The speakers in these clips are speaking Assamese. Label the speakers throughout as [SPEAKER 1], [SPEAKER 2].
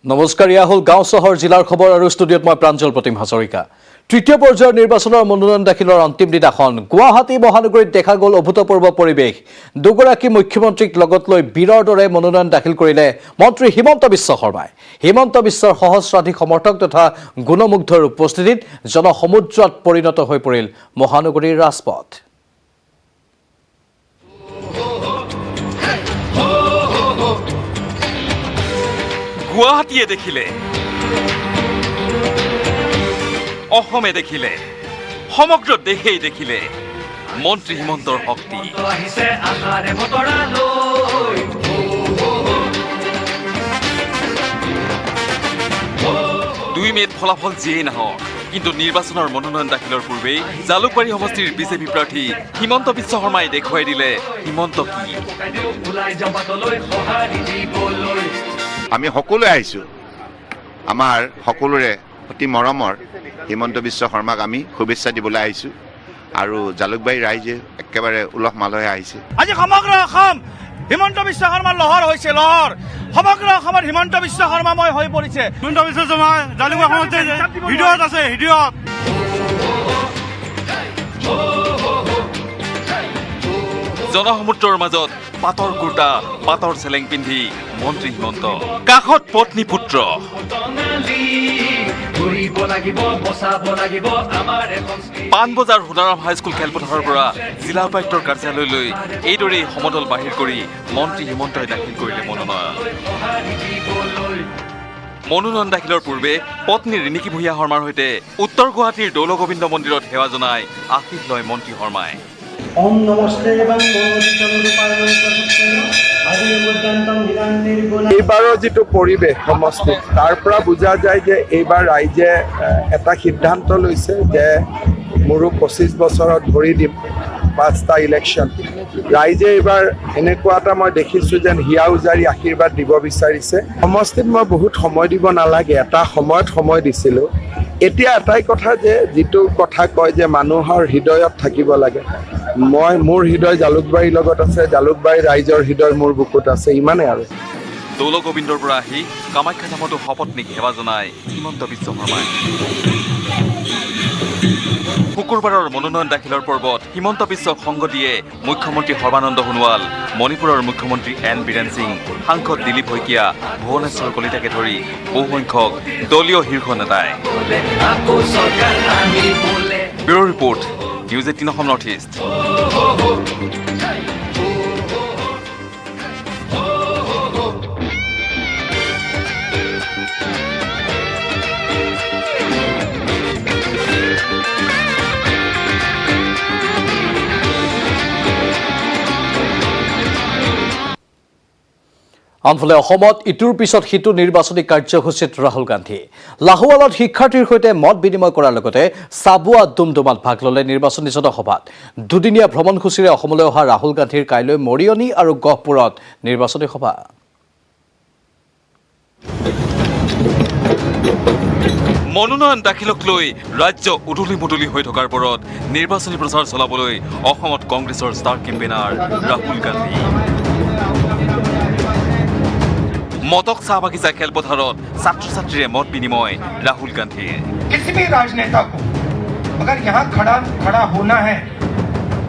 [SPEAKER 1] নমস্কাৰ, ইয়া হ'ল গাঁও চহৰ জিলাৰ খবৰ আৰু ষ্টুডিঅ'ত মই প্ৰাঞ্জল প্ৰতিম হাজৰিকা। তৃতীয় পৰ্যায়ৰ নিৰ্বাচনৰ মনোনয়ন দাখিলৰ অন্তিম দিনাখন গুৱাহাটী মহানগৰীত দেখা গ'ল অভূতপূৰ্ব পৰিৱেশ। দুগৰাকী মুখ্যমন্ত্ৰীক লগত লৈ বীৰৰ দৰে মনোনয়ন দাখিল কৰিলে মন্ত্ৰী হিমন্ত বিশ্ব শৰ্মাই। হিমন্ত বিশ্বৰ সহস্ৰাধিক সমৰ্থক তথা গুণমুগ্ধৰ উপস্থিতিত জনসমুদ্ৰত পৰিণত হৈ পৰিল মহানগৰীৰ ৰাজপথ।
[SPEAKER 2] গুৱাহাটীয়ে দেখিলে, অসমে দেখিলে, সমগ্ৰ দেশেই দেখিলে মন্ত্ৰী হিমন্তৰ শক্তি। 2 মে'ত ফলাফল যিয়েই নহওক, কিন্তু নিৰ্বাচনৰ মনোনয়ন দাখিলৰ পূৰ্বেই জালুকবাৰী সমষ্টিৰ বিজেপি প্ৰাৰ্থী হিমন্ত বিশ্ব শৰ্মাই দেখুৱাই দিলে হিমন্ত কি।
[SPEAKER 3] আমি সকলোৱে আহিছোঁ, আমাৰ সকলোৰে অতি মৰমৰ হিমন্ত বিশ্ব শৰ্মাক আমি শুভেচ্ছা দিবলৈ আহিছোঁ আৰু জালুকবাৰী ৰাইজে একেবাৰে উলহ মালহে আহিছে।
[SPEAKER 4] আজি সমগ্ৰ অসম হিমন্ত বিশ্ব শৰ্মাৰ লহৰ হৈছে, লহৰ সমগ্ৰ অসমত হিমন্ত বিশ্ব শৰ্মাময় হৈ পৰিছে। হিমন্ত বিশ্ব শৰ্মা জালুকবাৰী সমষ্টিৰ হৃদয়ত আছে, হৃদয়ত।
[SPEAKER 2] জনসমুদ্ৰৰ মাজত পাতৰ কুৰ্তা, পাতৰ চেলেং পিন্ধি মন্ত্ৰী হিমন্ত, কাষত পত্নী পুত্ৰ। পাণবজাৰ সোণাৰাম হাইস্কুল খেলপথাৰৰ পৰা জিলা উপায়ুক্তৰ কাৰ্যালয়লৈ এইদৰেই সমদল বাহিৰ কৰি মন্ত্ৰী হিমন্তই দাখিল কৰিলে মনোনয়ন দাখিলৰ পূৰ্বে পত্নী ৰিণিকী ভূঞা শৰ্মাৰ সৈতে উত্তৰ গুৱাহাটীৰ দৌলগোবিন্দ মন্দিৰত সেৱা জনাই আশীষ লয় মন্ত্ৰী শৰ্মাই।
[SPEAKER 5] এইবাৰৰ যিটো পৰিৱেশ সমষ্টিত, তাৰ পৰা বুজা যায় যে এইবাৰ ৰাইজে এটা সিদ্ধান্ত লৈছে যে মোৰো 25 বছৰত ভৰি দিম 5টা ইলেকশ্যন। ৰাইজে এইবাৰ এনেকুৱা এটা মই দেখিছোঁ যেন হিয়া উজাৰি আশীৰ্বাদ দিব বিচাৰিছে। সমষ্টিত মই বহুত সময় দিব নালাগে, এটা সময়ত সময় দিছিলোঁ। এতিয়া এটাই কথা যে যিটো কথা কয় যে মানুহৰ হৃদয়ত থাকিব লাগে, মোৰ হৃদয় জালুকবাৰীৰ লগত আছে, জালুকবাৰী ৰাইজৰ হৃদয় মোৰ বুকুত আছে, ইমানেই আৰু।
[SPEAKER 2] দৌলগোবিন্দৰ পৰা আহি কামাখ্যা ধামতো সপত্নীক সেৱা জনাই হিমন্ত বিশ্ব শৰ্মাই। শুকুৰবাৰৰ মনোনয়ন দাখিলৰ পৰ্বত হিমন্ত বিশ্বক সংগ দিয়ে মুখ্যমন্ত্ৰী সৰ্বানন্দ সোণোৱাল, মণিপুৰৰ মুখ্যমন্ত্ৰী এন বীৰেন সিং, সাংসদ দিলীপ শইকীয়া, ভুৱনেশ্বৰ কলিতাকে ধৰি বহুসংখ্যক দলীয় শীৰ্ষ নেতাই। Bureau report, news 18 Assam North east.
[SPEAKER 1] আনফালে অসমত ইটোৰ পিছত সিটো নিৰ্বাচনী কাৰ্যসূচীত ৰাহুল গান্ধী। লাহোৱালত শিক্ষাৰ্থীৰ সৈতে মত বিনিময় কৰাৰ লগতে চাবুৱা ডুমডুমাত ভাগ ল'লে নিৰ্বাচনী জনসভাত। দুদিনীয়া ভ্ৰমণসূচীৰে অসমলৈ অহা ৰাহুল গান্ধীৰ কাইলৈ মৰিয়নি আৰু গহপুৰত নিৰ্বাচনী সভা।
[SPEAKER 2] মনোনয়ন দাখিলক লৈ ৰাজ্য উদুলি মুদুলি হৈ থকাৰ পৰত নিৰ্বাচনী প্ৰচাৰ চলাবলৈ অসমত কংগ্ৰেছৰ ষ্টাৰ কেম্পেইনাৰ ৰাহুল গান্ধী। মটক চাহ বাগিচা খেলপথাৰত ছাত্ৰ ছাত্ৰীৰে মত বিনিময় ৰাহুল গান্ধীৰ।
[SPEAKER 4] किसी भी राजनेता को अगर यहाँ खड़ा होना है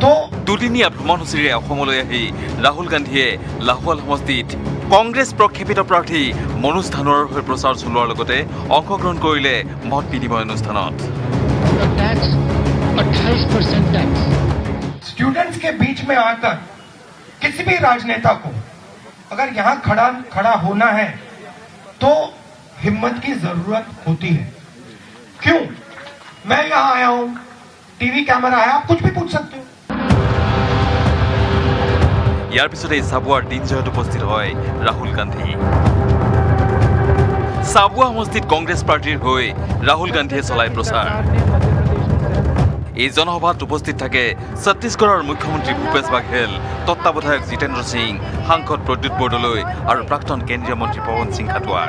[SPEAKER 4] तो
[SPEAKER 2] দুদিনীয়া ভ্ৰমণসূচীৰে অসমলৈ আহি ৰাহুল গান্ধীয়ে লাহোৱাল সমষ্টিত কংগ্ৰেছ প্ৰক্ষেপিত প্ৰাৰ্থী মনোজ ধানোৰৰ হৈ প্ৰচাৰ চলোৱাৰ লগতে অংশগ্ৰহণ কৰিলে মত বিনিময় অনুষ্ঠানত।
[SPEAKER 4] स्टूडेंट्स के बीच में आकर किसी भी राजनेता को अगर यहाँ खड़ा होना है तो हिम्मत की जरूरत होती है। क्यों? मैं यहाँ आया हूँ, टीवी कैमरा है, आप कुछ भी पूछ सकते हो।
[SPEAKER 2] ইয়াৰ পিছতে চাবুৱাৰ দিনজয়ত উপস্থিত হয় ৰাহুল গান্ধী। চাবুৱা সমষ্টিত কংগ্ৰেছ পাৰ্টীৰ হৈ ৰাহুল গান্ধীয়ে চলায় প্ৰচাৰ। এই জনসভাত উপস্থিত থাকে ছত্তীশগড়ৰ মুখ্যমন্ত্ৰী ভূপেশ বাঘেল, তত্ত্বাৱধায়ক জিতেন্দ্ৰ সিং, সাংসদ প্ৰদ্যুৎ বৰদলৈ আৰু প্ৰাক্তন কেন্দ্ৰীয় মন্ত্ৰী পৱন সিং খাটোৱাৰ।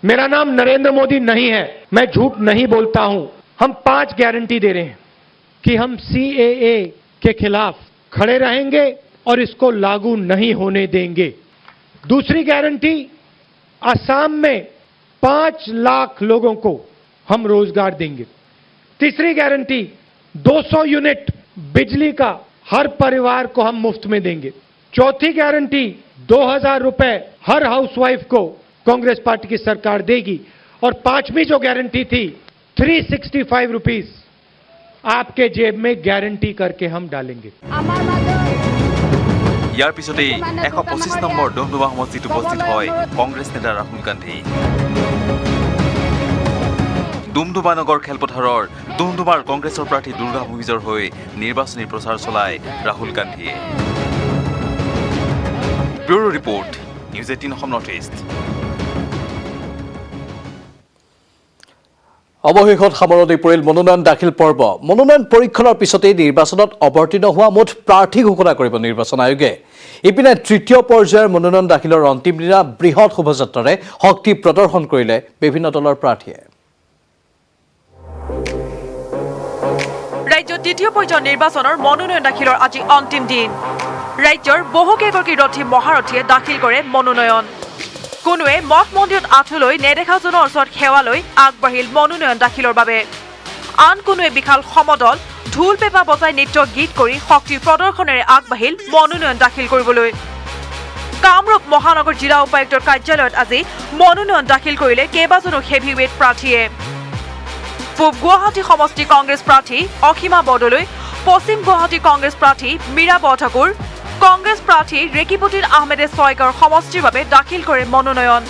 [SPEAKER 6] मेरा नाम नरेंद्र मोदी नहीं है, मैं झूठ नहीं बोलता हूं। हम 5 गारंटी दे रहे हैं कि हम CAA के खिलाफ खड़े रहेंगे और इसको लागू नहीं होने देंगे। दूसरी गारंटी असम में 5 लाख लोगों को हम रोजगार देंगे। तीसरी गारंटी 200 यूनिट बिजली का हर परिवार को हम मुफ्त में देंगे। चौथी गारंटी 2000 रुपए हर हाउसवाइफ को कांग्रेस पार्टी की सरकार देगी। और पांचवी जो गारंटी थी 365 रुपीस आपके जेब में गारंटी करके हम डालेंगे।
[SPEAKER 2] ইয়াৰ পিছতেই 125 নম্বৰ ডুমডুমা সমষ্টিত উপস্থিত হয় কংগ্ৰেছ নেতা ৰাহুল গান্ধী। ডুমডুমা নগৰ খেলপথাৰৰ ডুমডুমাৰ কংগ্ৰেছৰ প্ৰাৰ্থী দুৰ্গা ভূমিজৰ হৈ নিৰ্বাচনী প্ৰচাৰ চলায় ৰাহুল গান্ধীয়ে। Bureau report, news 18 Assam North east.
[SPEAKER 1] অৱশেষত সামৰণি পৰিল মনোনয়ন দাখিল পৰ্ব। মনোনয়ন পৰীক্ষণৰ পিছতেই নিৰ্বাচনত অৱতীৰ্ণ হোৱা মুঠ প্ৰাৰ্থী ঘোষণা কৰিব নিৰ্বাচন আয়োগে। ইপিনে তৃতীয় পৰ্যায়ৰ মনোনয়ন দাখিলৰ অন্তিম দিনা বৃহৎ শোভাযাত্ৰাৰে শক্তি প্ৰদৰ্শন কৰিলে বিভিন্ন দলৰ প্ৰাৰ্থীয়ে।
[SPEAKER 7] ৰাজ্যৰ তৃতীয় পৰ্যায়ৰ নিৰ্বাচনৰ মনোনয়ন দাখিলৰ আজি অন্তিম দিন। ৰাজ্যৰ বহুকেইগৰাকী ৰথী মহাৰথীয়ে দাখিল কৰে মনোনয়ন। কোনোৱে মঠ মন্দিৰত আঁঠুলৈ নেদেখাজনৰ ওচৰত সেৱা লৈ আগবাঢ়িল মনোনয়ন দাখিলৰ বাবে। আন কোনোৱে বিশাল সমদল ঢোল পেঁপা বজাই নৃত্য গীত কৰি শক্তিৰ প্ৰদৰ্শনেৰে আগবাঢ়িল মনোনয়ন দাখিল কৰিবলৈ। কামৰূপ মহানগৰ জিলা উপায়ুক্তৰ কাৰ্যালয়ত আজি মনোনয়ন দাখিল কৰিলে কেইবাজনো হেভিৱেইট প্ৰাৰ্থীয়ে। পূব গুৱাহাটী সমষ্টি কংগ্ৰেছ প্ৰাৰ্থী অসীমা বৰদলৈ, পশ্চিম গুৱাহাটী কংগ্ৰেছ প্ৰাৰ্থী মীৰা বৰঠাকুৰ, কংগ্ৰেছ প্ৰাৰ্থী ৰেকিবুদ্দিন আহমেদে ছয়গাঁও সমষ্টিৰ বাবে দাখিল কৰে মনোনয়ন।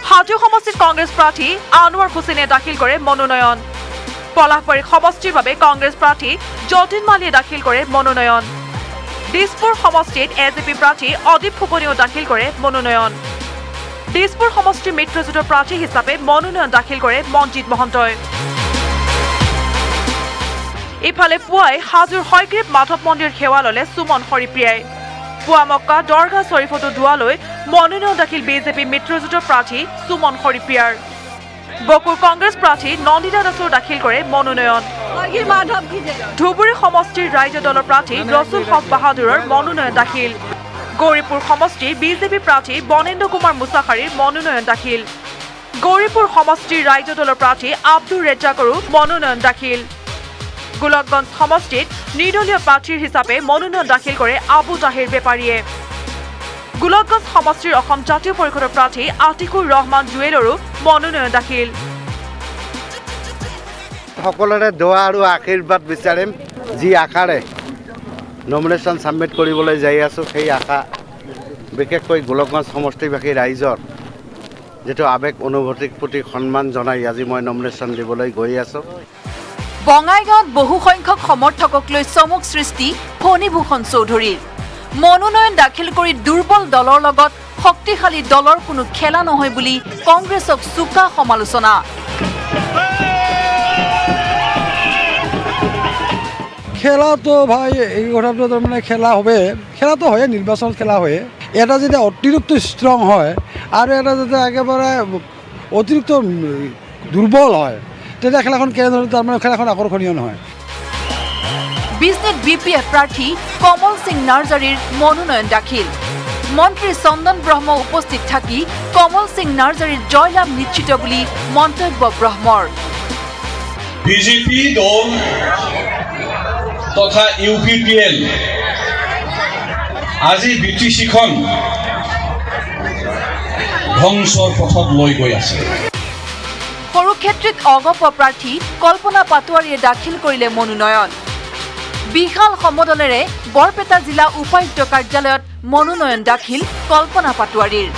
[SPEAKER 7] হাজো সমষ্টিত কংগ্ৰেছ প্ৰাৰ্থী আনোৱাৰ হুছেইনে দাখিল কৰে মনোনয়ন। পলাশবাৰী সমষ্টিৰ বাবে কংগ্ৰেছ প্ৰাৰ্থী যতীন মালিয়ে দাখিল কৰে মনোনয়ন। দিছপুৰ সমষ্টিত এজেপি প্ৰাৰ্থী অদীপ ফুকনেও দাখিল কৰে মনোনয়ন। দিছপুৰ সমষ্টিৰ মিত্ৰজোঁটৰ প্ৰাৰ্থী হিচাপে মনোনয়ন দাখিল কৰে মনজিৎ মহন্তই। ইফালে পুৱাই হাজোৰ হয়গ্ৰীৱ মাধৱ মন্দিৰ সেৱা ললে সুমন হৰিপ্ৰিয়াই। পুৱামক্কা দৰগাহ শ্বৰীফতো দোৱা লৈ মনোনয়ন দাখিল বিজেপি মিত্ৰজোঁটৰ প্ৰাৰ্থী সুমন হৰিপ্ৰিয়াৰ। বকুৰ কংগ্ৰেছ প্ৰাৰ্থী নন্দিতা দাসেও দাখিল কৰে মনোনয়ন। ধুবুৰী সমষ্টিৰ ৰাইজ দলৰ প্ৰাৰ্থী ৰসুল হক বাহাদুৰৰ মনোনয়ন দাখিল। গৌৰীপুৰ সমষ্টিৰ বিজেপি প্ৰাৰ্থী বনেন্দ্ৰ কুমাৰ মুছাখাৰীৰ মনোনয়ন দাখিল। গৌৰীপুৰ সমষ্টিৰ ৰাইজ দলৰ প্ৰাৰ্থী আব্দুৰ ৰেজ্জাকৰো মনোনয়ন দাখিল। গোলকগঞ্জ সমষ্টিত নিৰ্দলীয় প্ৰাৰ্থীৰ হিচাপে মনোনয়ন দাখিল কৰে আবু জাহিৰ বেপাৰীয়ে। গোলকগঞ্জ সমষ্টিৰ অসম জাতীয় পৰিষদৰ প্ৰাৰ্থী আতিকুৰ ৰহমান জুৱেলৰো মনোনয়ন দাখিল।
[SPEAKER 8] সকলোৰে দোৱা আৰু আশীৰ্বাদ বিচাৰিম। যি আশাৰে নমিনেশ্যন ছাবমিট কৰিবলৈ যাই আছোঁ, সেই আশা বিশেষকৈ গোলকগঞ্জ সমষ্টিবাসী ৰাইজৰ যিটো আৱেগ অনুভূতিৰ প্ৰতি সন্মান জনাই আজি মই নমিনেশ্যন দিবলৈ গৈ আছোঁ।
[SPEAKER 9] বঙাইগাঁৱত বহু সংখ্যক সমৰ্থকক লৈ চমক সৃষ্টি ফণীভূষণ চৌধুৰীৰ। মনোনয়ন দাখিল কৰি দুৰ্বল দলৰ লগত শক্তিশালী দলৰ কোনো খেলা নহয় বুলি কংগ্ৰেছক চোকা সমালোচনা।
[SPEAKER 10] খেলা তো ভাই এই কথাটো তাৰমানে খেলা হবে, খেলা তো হয়ে, নিৰ্বাচন খেলা হয়ে। এটা যদি অতিৰিক্ত ষ্ট্ৰং হয় আৰু এটা যদি একেবাৰে অতিৰিক্ত দুৰ্বল হয়, তেতিয়া খেলাখন কেনেদৰে তাৰমানে খেলাখন আকৰ্ষণীয় নহয়।
[SPEAKER 9] বিজনেট বিপিএফ প্ৰাৰ্থী কমল সিং নাৰ্জাৰীৰ মনোনয়ন দাখিল। মন্ত্ৰী চন্দন ব্ৰহ্ম উপস্থিত থাকি কমল সিং নাৰ্জাৰীৰ জয়লাভ নিশ্চিত বুলি মন্তব্য ব্ৰহ্মৰ।
[SPEAKER 11] বিজেপি দল তথা UPPL আজি BTCখন ধ্বংসৰ পথত লৈ গৈ আছে।
[SPEAKER 9] সৰুক্ষেত্ৰীত অগপ প্ৰাৰ্থী কল্পনা পাটোৱাৰীয়ে দাখিল কৰিলে মনোনয়ন। বিশাল সমদলেৰে বৰপেটা জিলা উপায়ুক্ত কাৰ্যালয়ত মনোনয়ন দাখিল কল্পনা পাটোৱাৰীৰ।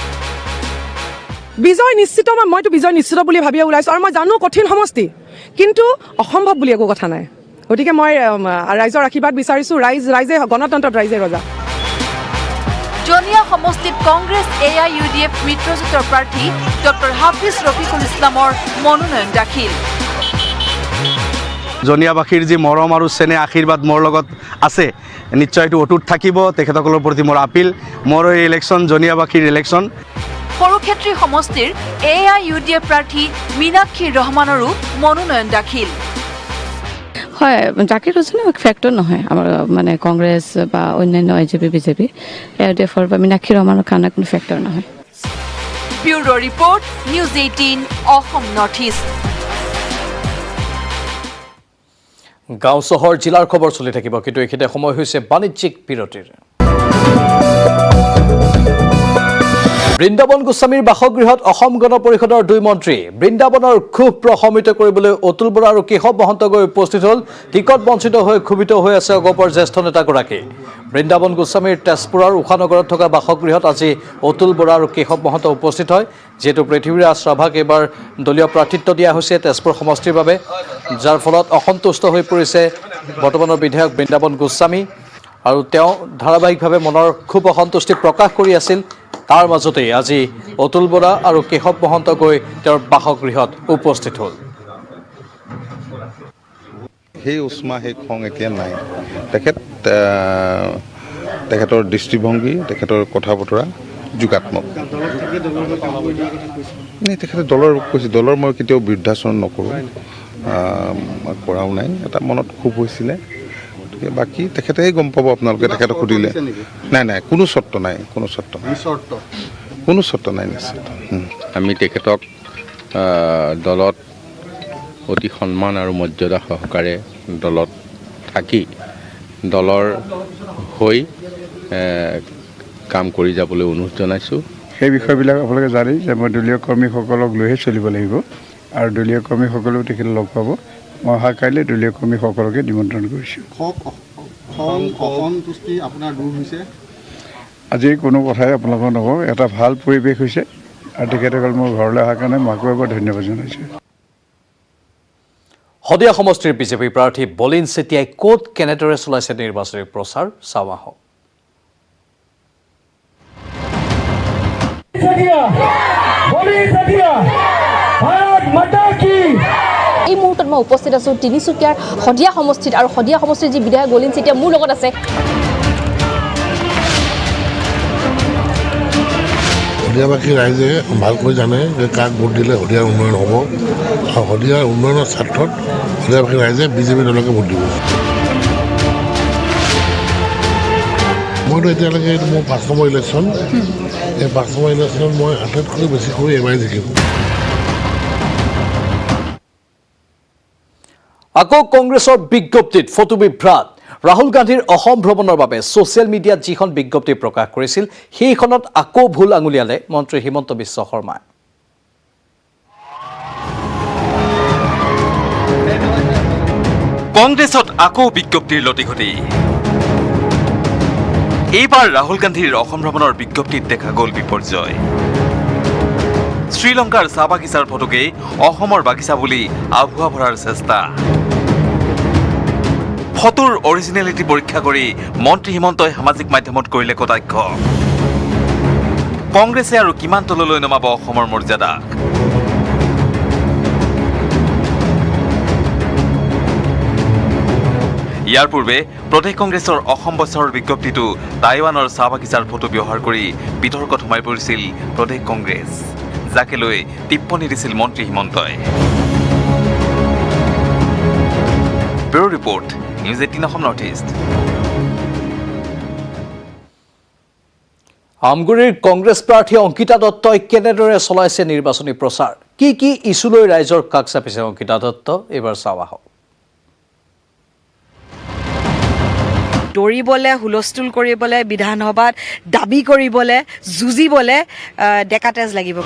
[SPEAKER 12] বিজয় নিশ্চিত, মইতো বিজয় নিশ্চিত বুলি ভাবিয়ে ওলাইছোঁ আৰু মই জানো কঠিন সমষ্টি, কিন্তু অসম্ভৱ বুলি একো কথা নাই। গতিকে মই ৰাইজৰ আশীৰ্বাদ বিচাৰিছোঁ। ৰাইজে গণতন্ত্ৰত ৰাইজে ৰজা।
[SPEAKER 9] জনিয়া সমষ্টিত কংগ্ৰেছ AIUDF মিত্ৰজোঁটৰ প্ৰাৰ্থী ডক্টৰ হাফিজ ৰফিকুল ইছলামৰ মনোনয়ন দাখিল।
[SPEAKER 8] জনীয়াবাসীৰ যি মৰম আৰু চেনেহ আশীৰ্বাদ মোৰ লগত আছে, নিশ্চয় এইটো অটুট থাকিব। তেখেতসকলৰ প্ৰতি মোৰ আপিল, মোৰ এই ইলেকশ্যন জনীয়াবাসীৰ ইলেকশ্যন।
[SPEAKER 9] সৰুক্ষেত্ৰী সমষ্টিৰ AIUDF প্ৰাৰ্থী মীনাক্ষী ৰহমানৰো মনোনয়ন দাখিল।
[SPEAKER 13] হয়, জাকিৰ হুছেইন ফেক্টৰ নহয় আমাৰ মানে কংগ্ৰেছ বা অন্যান্য AJP BJP AIUDFৰ বা মীনাক্ষী ৰহমানৰ কাৰণে কোনো ফেক্টৰ নহয়।
[SPEAKER 9] Bureau report news 18 Assam North east.
[SPEAKER 1] গাঁও চহৰ জিলাৰ খবৰ চলি থাকিব, কিন্তু এইখিনিতে সময় হৈছে বাণিজ্যিক বিৰতিৰ। বৃন্দাবন গোস্বামীৰ বাসগৃহত অসম গণ পৰিষদৰ 2 মন্ত্ৰী। বৃন্দাবনৰ ক্ষোভ প্ৰশমিত কৰিবলৈ অতুল বৰা আৰু কেশৱ মহন্ত গৈ উপস্থিত হ'ল। টিকট বঞ্চিত হৈ ক্ষোভিত হৈ আছে অগপৰ জ্যেষ্ঠ নেতাগৰাকী। বৃন্দাবন গোস্বামীৰ তেজপুৰৰ উষানগৰত থকা বাসগৃহত আজি অতুল বৰা আৰু কেশৱ মহন্ত উপস্থিত হয়। যিহেতু পৃথিৱীৰাজ ৰাভাক এইবাৰ দলীয় প্ৰাৰ্থিত্ব দিয়া হৈছে তেজপুৰ সমষ্টিৰ বাবে, যাৰ ফলত অসন্তুষ্ট হৈ পৰিছে বৰ্তমানৰ বিধায়ক বৃন্দাবন গোস্বামী, আৰু তেওঁ ধাৰাবাহিকভাৱে মনৰ খুব অসন্তুষ্টি প্ৰকাশ কৰি আছিল। তাৰ মাজতেই আজি অতুল বৰা আৰু কেশৱ মহন্ত গৈ তেওঁৰ বাসগৃহত উপস্থিত হ'ল।
[SPEAKER 14] সেই উষ্মা সেই খং এতিয়া নাই। তেখেতৰ দৃষ্টিভংগী, তেখেতৰ কথা বতৰা যোগাত্মক। তেখেতে দলৰ কৈছে, দলৰ মই কেতিয়াও বৃদ্ধাচৰণ নকৰোঁ, কৰাও নাই। এটা মনত ক্ষোভ হৈছিলে, গতিকে বাকী তেখেতেহে গম পাব। আপোনালোকে তেখেতক সুধিলে নাই, কোনো চৰ্ত নাই, কোনো চৰ্ত নাই নিশ্চিত।
[SPEAKER 15] আমি তেখেতক দলত অতি সন্মান আৰু মৰ্যাদা সহকাৰে দলত থাকি দলৰ হৈ কাম কৰি যাবলৈ অনুৰোধ জনাইছোঁ।
[SPEAKER 16] সেই বিষয়বিলাক আপোনালোকে জানে যে মই দলীয় কৰ্মীসকলক লৈহে চলিব লাগিব, আৰু দলীয় কৰ্মীসকলেও তেখেত লগ পাব। মই অহা কাইলৈ দলীয় কৰ্মীসকলকে নিমন্ত্ৰণ কৰিছোঁ।
[SPEAKER 17] অসন্তুষ্টি আপোনাৰ দূৰ হৈছে?
[SPEAKER 16] আজি কোনো কথাই আপোনালোকক নকওঁ। এটা ভাল পৰিৱেশ হৈছে, আৰু তেখেতসকল মোৰ ঘৰলৈ অহাৰ কাৰণে মই আকৌ এবাৰ ধন্যবাদ জনাইছোঁ।
[SPEAKER 1] শদিয়া সমষ্টিৰ বিজেপি প্ৰাৰ্থী বলিন চেতিয়াই ক'ত কেনেদৰে চলাইছে নিৰ্বাচনী প্ৰচাৰ, চাওঁ আহক।
[SPEAKER 18] এই মুহূৰ্তত মই উপস্থিত আছোঁ তিনিচুকীয়াৰ শদিয়া সমষ্টিত, আৰু শদিয়া সমষ্টিৰ যি বিধায়ক বলিন চেতিয়া মোৰ লগত আছে।
[SPEAKER 19] শদিয়াবাসী ৰাইজে ভালকৈ জানে যে কাক ভোট দিলে শদিয়াৰ উন্নয়ন হ'ব, আৰু শদিয়াৰ উন্নয়নৰ স্বাৰ্থত শদিয়াবাসী ৰাইজে বিজেপি দলকে ভোট দিব। মইতো এতিয়ালৈকে এইটো মোৰ 5 নম্বৰ ইলেকশ্যন। এই 5 নম্বৰ ইলেকশ্যনত মই আটাইতকৈ বেছিকৈ এবাৰ জিকিম।
[SPEAKER 1] আকৌ কংগ্ৰেছৰ বিজ্ঞপ্তিত ফটো বিভ্ৰাট। ৰাহুল গান্ধীৰ অসম ভ্ৰমণৰ বাবে ছ'চিয়েল মিডিয়াত যিখন বিজ্ঞপ্তি প্ৰকাশ কৰিছিল, সেইখনত আকৌ ভুল আঙুলিয়ালে মন্ত্ৰী হিমন্ত বিশ্ব শৰ্মাই।
[SPEAKER 2] কংগ্ৰেছত আকৌ বিজ্ঞপ্তিৰ লটিঘটি। এইবাৰ ৰাহুল গান্ধীৰ অসম ভ্ৰমণৰ বিজ্ঞপ্তিত দেখা গ'ল বিপৰ্যয়। শ্ৰীলংকাৰ চাহ বাগিচাৰ ফটোকে অসমৰ বাগিচা বুলি আভুৱা ভৰাৰ চেষ্টা। ফটোৰ অৰিজিনেলিটি পৰীক্ষা কৰি মন্ত্ৰী হিমন্তই সামাজিক মাধ্যমত কৰিলে কটাক্ষ। কংগ্ৰেছে আৰু কিমান তললৈ নমাব অসমৰ মৰ্যাদাক? ইয়াৰ পূৰ্বে প্ৰদেশ কংগ্ৰেছৰ অসম বছৰৰ বিজ্ঞপ্তিটো টাইৱানৰ চাহ বাগিচাৰ ফটো ব্যৱহাৰ কৰি বিতৰ্কত সোমাই পৰিছিল প্ৰদেশ কংগ্ৰেছ, যাকে লৈ টিপ্পনী দিছিল মন্ত্ৰী হিমন্তই। Bureau report, news 18 Assam North east.
[SPEAKER 1] আমগুৰিৰ কংগ্ৰেছ প্ৰাৰ্থী অংকিতা দত্তই কেনেদৰে চলাইছে নিৰ্বাচনী প্ৰচাৰ, কি ইছ্যু লৈ ৰাইজৰ কাষ চাপিছে অংকিতা দত্ত, এইবাৰ চাওঁ আহক।
[SPEAKER 20] দৌৰিবলৈ, হুলস্থুল কৰিবলৈ, বিধানসভাত দাবী কৰিবলৈ, যুঁজিবলৈ ডেকা তেজ লাগিব।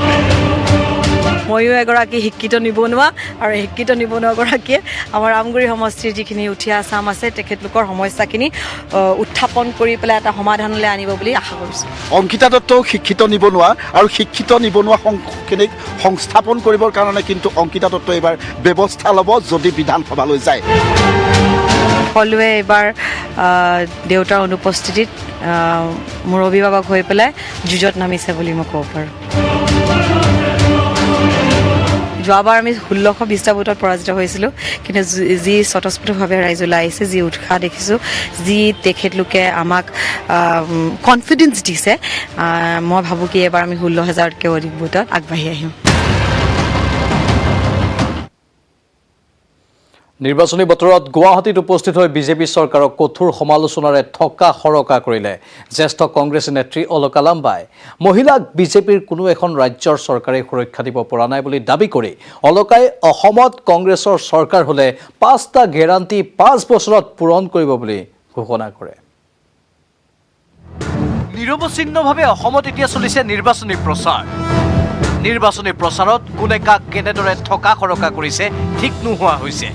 [SPEAKER 20] ময়ো এগৰাকী শিক্ষিত নিবনুৱা, আৰু শিক্ষিত নিবনুৱাগৰাকীয়ে আমাৰ আমগুৰি সমষ্টিৰ যিখিনি উঠীয়া চাম আছে তেখেতলোকৰ সমস্যাখিনি উত্থাপন কৰি পেলাই এটা সমাধানলৈ আনিব বুলি আশা কৰিছোঁ।
[SPEAKER 17] অংকিতা দত্তও শিক্ষিত নিবনুৱা, আৰু শিক্ষিত নিবনুৱাখিনিক সংস্থাপন কৰিবৰ কাৰণে কিন্তু অংকিতা দত্ত এইবাৰ ব্যৱস্থা ল'ব যদি বিধানসভালৈ যায়।
[SPEAKER 20] সকলোৱে এইবাৰ দেউতাৰ অনুপস্থিতিত মোৰ অভিভাৱক হৈ পেলাই যুঁজত নামিছে বুলি মই ক'ব পাৰোঁ। যোৱাবাৰ আমি 1620টা ভোটত পৰাজিত হৈছিলোঁ, কিন্তু যি স্বতঃস্ফূৰ্তভাৱে ৰাইজ ওলাই আহিছে, যি উৎসাহ দেখিছোঁ, যি তেখেতলোকে আমাক কনফিডেঞ্চ দিছে, মই ভাবোঁ কি এইবাৰ আমি 16,000তকৈ অধিক ভোটত আগবাঢ়ি আহিম।
[SPEAKER 1] নিৰ্বাচনী বতৰত গুৱাহাটীত উপস্থিত হৈ বিজেপি চৰকাৰক কঠোৰ সমালোচনাৰে থকা সৰকা কৰিলে জ্যেষ্ঠ কংগ্ৰেছ নেত্ৰী অলকা লাম্বাই। মহিলাক বিজেপিৰ কোনো এখন ৰাজ্যৰ চৰকাৰে সুৰক্ষা দিব পৰা নাই বুলি দাবী কৰি অলকাই অসমত কংগ্ৰেছৰ চৰকাৰ হ'লে 5টা গেৰাণ্টি 5 বছৰত পূৰণ কৰিব বুলি ঘোষণা কৰে। নিৰৱচ্ছিন্নভাৱে অসমত এতিয়া চলিছে নিৰ্বাচনী প্ৰচাৰ। নিৰ্বাচনী প্ৰচাৰত কোনে কাক কেনেদৰে থকা সৰকা কৰিছে ঠিক নোহোৱা হৈছে।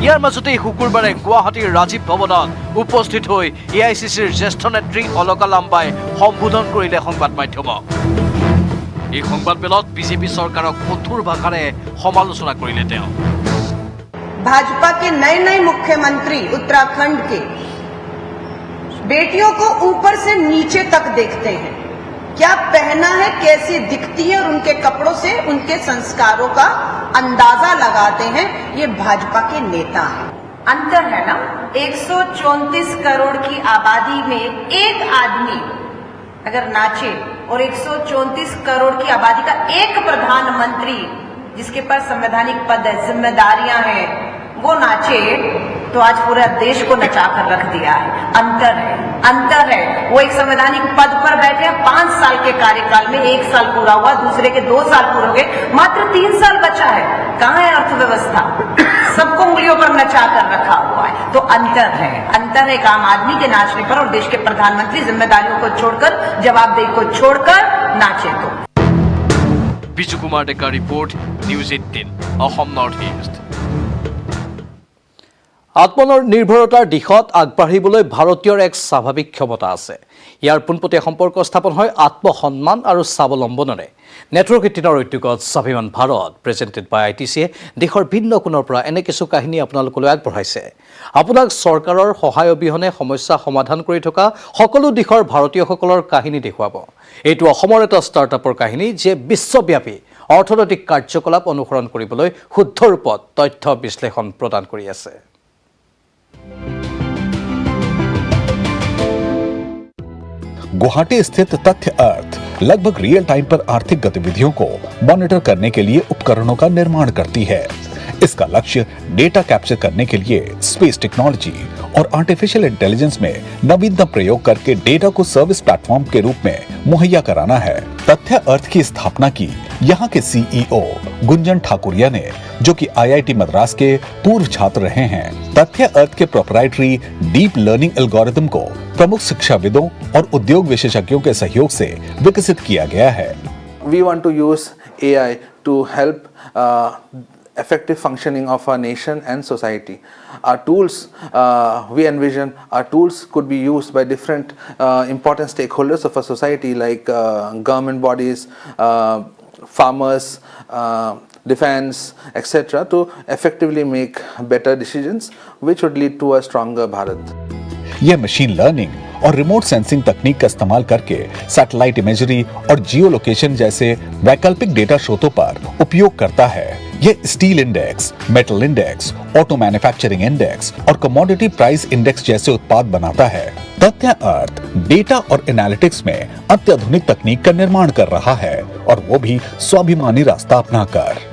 [SPEAKER 1] ইয়াৰ মাজতেই শুকুৰবাৰে গুৱাহাটীৰ ৰাজীৱ ভৱনত উপস্থিত হৈ AICCৰ জ্যেষ্ঠ নেত্ৰী অলকা লাম্বাই সম্বোধন কৰিলে সংবাদ মাধ্যমক। এই সংবাদমেলত বিজেপি চৰকাৰক কঠোৰ ভাষাৰে সমালোচনা কৰিলে তেওঁ।
[SPEAKER 21] भाजपा के नए नए मुख्यमंत्री उत्तराखंड के बेटियों को ऊपर से नीचे तक देखते हैं, क्या पहना है, कैसे दिखती है और उनके कपड़ों से उनके संस्कारों का अंदाजा लगाते हैं। ये भाजपा के नेता हैं। अंतर है ना, 134 करोड़ की आबादी में एक आदमी अगर नाचे और 134 करोड़ की आबादी का एक प्रधानमंत्री जिसके पास संवैधानिक पद है, जिम्मेदारियां हैं, वो नाचे तो आज पूरे देश को नचा कर रख दिया है। अंतर है, अंतर है। वो एक संवैधानिक पद पर बैठे हैं, 5 साल के कार्यकाल में 1 साल पूरा हुआ, दूसरे के 2 साल पूरे हो गए, मात्र 3 साल बचा है। कहाँ है अर्थव्यवस्था? सबको उंगलियों पर नचा कर रखा हुआ है। तो अंतर है, अंतर है एक आम आदमी के नाचने पर और देश के प्रधानमंत्री जिम्मेदारियों को छोड़कर, जवाबदेही को छोड़कर नाचे तो।
[SPEAKER 1] Biju Kumar Deka report, news 18 Assam North East. আত্মনিৰ্ভৰতাৰ দিশত আগবাঢ়িবলৈ ভাৰতীয়ৰ এক স্বাভাৱিক ক্ষমতা আছে। ইয়াৰ পোনপটীয়া সম্পৰ্ক স্থাপন হয় আত্মসন্মান আৰু স্বাৱলম্বনেৰে। নেটৱৰ্ক 18ৰ উদ্যোগত স্বাভিমান ভাৰত প্ৰেজেণ্টেড বাই ITCয়ে দেশৰ ভিন্ন কোণৰ পৰা এনে কিছু কাহিনী আপোনালোকলৈ আগবঢ়াইছে। আপোনাক চৰকাৰৰ সহায় অবিহনে সমস্যা সমাধান কৰি থকা সকলো দিশৰ ভাৰতীয়সকলৰ কাহিনী দেখুৱাব। এইটো অসমৰ এটা ষ্টাৰ্টআপৰ কাহিনী যিয়ে বিশ্বব্যাপী অৰ্থনৈতিক কাৰ্যকলাপ অনুসৰণ কৰিবলৈ শুদ্ধ ৰূপত তথ্য বিশ্লেষণ প্ৰদান কৰি আছে।
[SPEAKER 22] गुवाहाटी स्थित तथ्य अर्थ लगभग रियल टाइम पर आर्थिक गतिविधियों को मॉनिटर करने के लिए उपकरणों का निर्माण करती है। इसका लक्ष्य डेटा कैप्चर करने के लिए स्पेस टेक्नोलॉजी और आर्टिफिशियल इंटेलिजेंस में नवीनतम प्रयोग करके डेटा को सर्विस प्लेटफॉर्म के रूप में मुहैया कराना है। तथ्य अर्थ की स्थापना की यहाँ के CEO गुंजन ठाकुरिया ने, जो कि IIT मद्रास के पूर्व छात्र रहे हैं। तथ्य अर्थ के प्रोप्राइटरी डीप लर्निंग एल्गोरिथम को प्रमुख शिक्षाविदों और उद्योग विशेषज्ञों के सहयोग से विकसित किया गया है।
[SPEAKER 23] We want to use AI to help effective functioning of our nation and society. Our tools, we envision our tools could be used by different important stakeholders of our society like government bodies, farmers, defense, etc. to effectively make better decisions which would lead to a stronger Bharat.
[SPEAKER 22] यह मशीन लर्निंग और रिमोट सेंसिंग तकनीक का इस्तेमाल करके सैटेलाइट इमेजरी और जियो लोकेशन जैसे वैकल्पिक डेटा स्रोतों पर उपयोग करता है। यह steel index, metal index, auto manufacturing index और कमोडिटी प्राइस इंडेक्स जैसे उत्पाद बनाता है। तथ्य अर्थ डेटा और एनालिटिक्स में अत्याधुनिक तकनीक का निर्माण कर रहा है और वो भी स्वाभिमानी रास्ता अपनाकर।